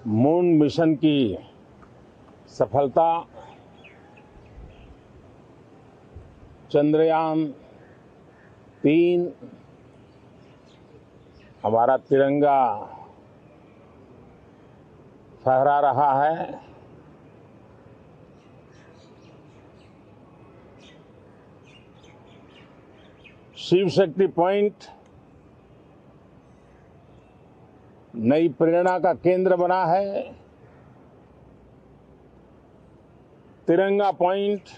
Moon mission की सफलता, चंद्रयान-3 हमारा तिरंगा फहरा रहा है। शिव शक्ति पॉइंट नई प्रेरणा का केंद्र बना है। तिरंगा पॉइंट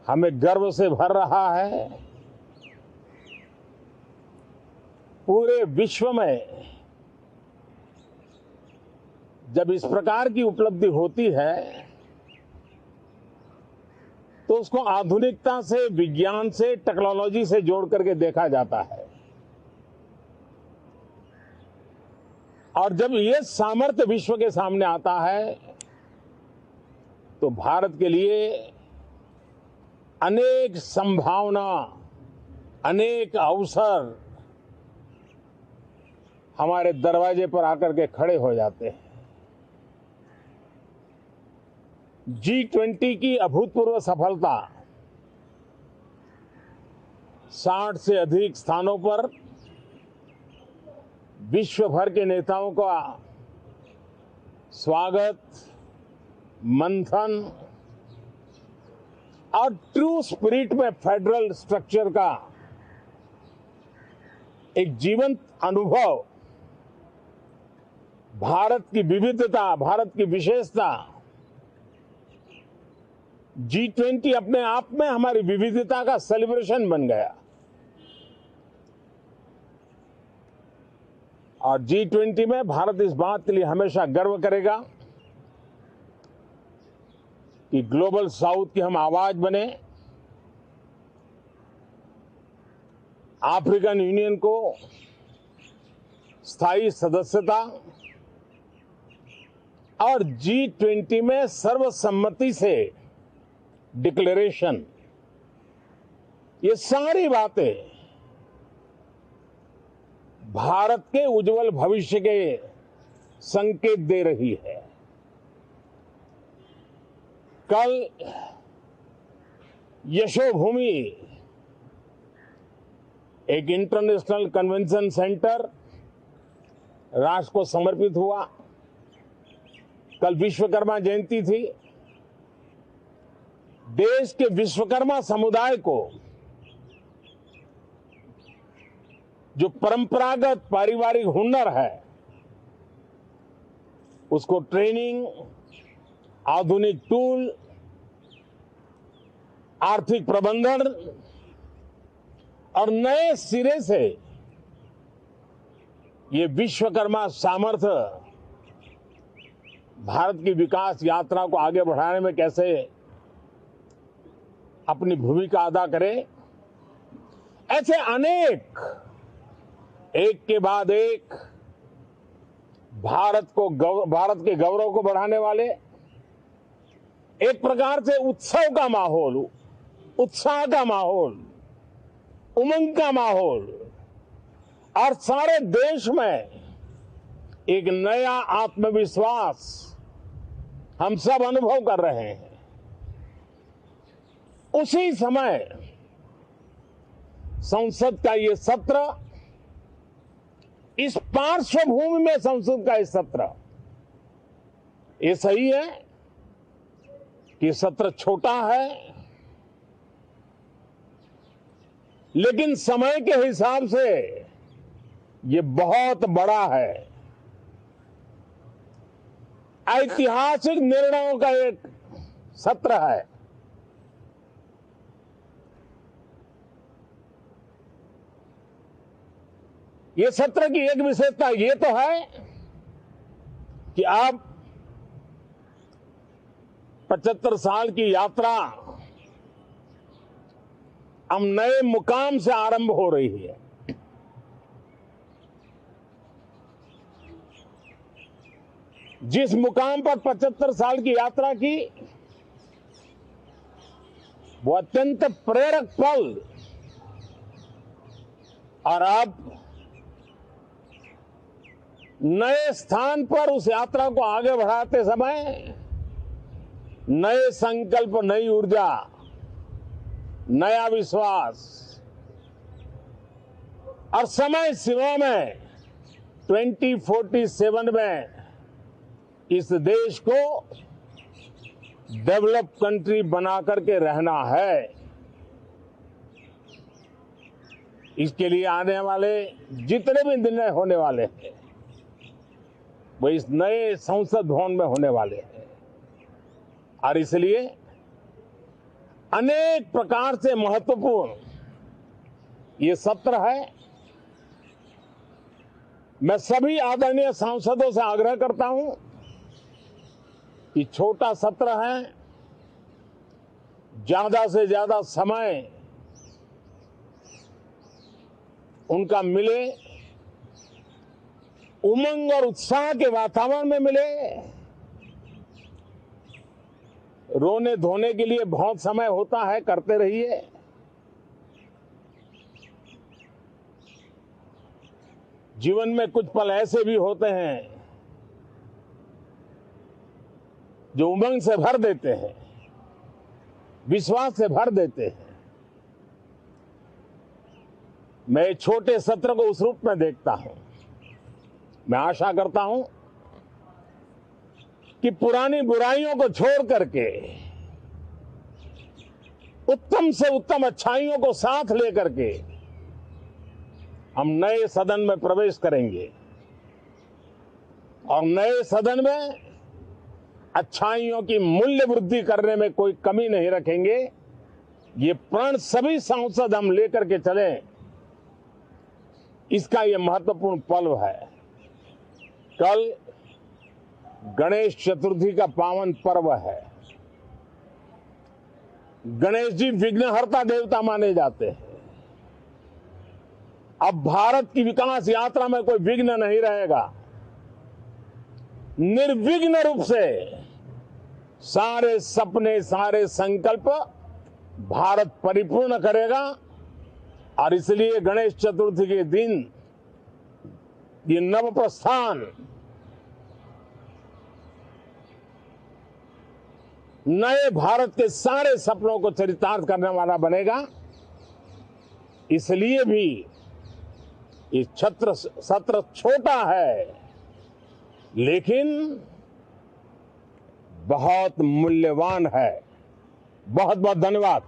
हमें गर्व से भर रहा है। पूरे विश्व में जब इस प्रकार की उपलब्धि होती है तो उसको आधुनिकता से, विज्ञान से, टेक्नोलॉजी से जोड़ करके देखा जाता है। और जब ये सामर्थ्य विश्व के सामने आता है तो भारत के लिए अनेक संभावना, अनेक अवसर हमारे दरवाजे पर आकर के खड़े हो जाते हैं। G20 की अभूतपूर्व सफलता, 60 से अधिक स्थानों पर विश्व भर के नेताओं का स्वागत, मंथन और ट्रू स्पिरिट में फेडरल स्ट्रक्चर का एक जीवंत अनुभव, भारत की विविधता, भारत की विशेषता। G20 अपने आप में हमारी विविधता का सेलिब्रेशन बन गया। और G20 में भारत इस बात के लिए हमेशा गर्व करेगा कि ग्लोबल साउथ की हम आवाज बने। अफ्रीकन यूनियन को स्थायी सदस्यता और G20 में सर्वसम्मति से डिक्लेरेशन, ये सारी बातें भारत के उज्जवल भविष्य के संकेत दे रही है। कल यशोभूमि, एक इंटरनेशनल कन्वेंशन सेंटर राष्ट्र को समर्पित हुआ। कल विश्वकर्मा जयंती थी। देश के विश्वकर्मा समुदाय को जो परंपरागत पारिवारिक हुनर है उसको ट्रेनिंग, आधुनिक टूल, आर्थिक प्रबंधन और नए सिरे से ये विश्वकर्मा सामर्थ्य भारत की विकास यात्रा को आगे बढ़ाने में कैसे अपनी भूमिका अदा करे। ऐसे अनेक, एक के बाद एक भारत के गौरव को बढ़ाने वाले, एक प्रकार से उत्सव का माहौल, उत्साह का माहौल, उमंग का माहौल और सारे देश में एक नया आत्मविश्वास हम सब अनुभव कर रहे हैं। उसी समय संसद का ये सत्र, इस पार्श्वभूमि में संसद का इस सत्र, ये सही है कि सत्र छोटा है, लेकिन समय के हिसाब से ये बहुत बड़ा है। ऐतिहासिक निर्णयों का एक सत्र है। ये सत्र की एक विशेषता ये तो है कि अब 75 साल की यात्रा हम नए मुकाम से आरंभ हो रही है। जिस मुकाम पर 75 साल की यात्रा की, वो अत्यंत प्रेरक पल, और अब नए स्थान पर उस यात्रा को आगे बढ़ाते समय नए संकल्प, नई ऊर्जा, नया विश्वास और समय सीमा में 2047 में इस देश को डेवलप कंट्री बना करके रहना है। इसके लिए आने वाले जितने भी निर्णय होने वाले हैं वो इस नए संसद भवन में होने वाले हैं और इसलिए अनेक प्रकार से महत्वपूर्ण ये सत्र है। मैं सभी आदरणीय सांसदों से आग्रह करता हूं कि छोटा सत्र है, ज्यादा से ज्यादा समय उनका मिले, उमंग और उत्साह के वातावरण में मिले। रोने धोने के लिए बहुत समय होता है, करते रहिए। जीवन में कुछ पल ऐसे भी होते हैं जो उमंग से भर देते हैं, विश्वास से भर देते हैं। मैं छोटे सत्र को उस रूप में देखता हूं। मैं आशा करता हूं कि पुरानी बुराइयों को छोड़ करके उत्तम से उत्तम अच्छाइयों को साथ लेकर के हम नए सदन में प्रवेश करेंगे और नए सदन में अच्छाइयों की मूल्य वृद्धि करने में कोई कमी नहीं रखेंगे। ये प्रण सभी सांसद हम लेकर के चले, इसका ये महत्वपूर्ण पल है। कल गणेश चतुर्थी का पावन पर्व है। गणेश जी विघ्नहर्ता देवता माने जाते हैं। अब भारत की विकास यात्रा में कोई विघ्न नहीं रहेगा। निर्विघ्न रूप से सारे सपने, सारे संकल्प भारत परिपूर्ण करेगा और इसलिए गणेश चतुर्थी के दिन ये नव प्रस्थान नए भारत के सारे सपनों को चरितार्थ करने वाला बनेगा। इसलिए भी ये सत्र छोटा है लेकिन बहुत मूल्यवान है। बहुत बहुत धन्यवाद।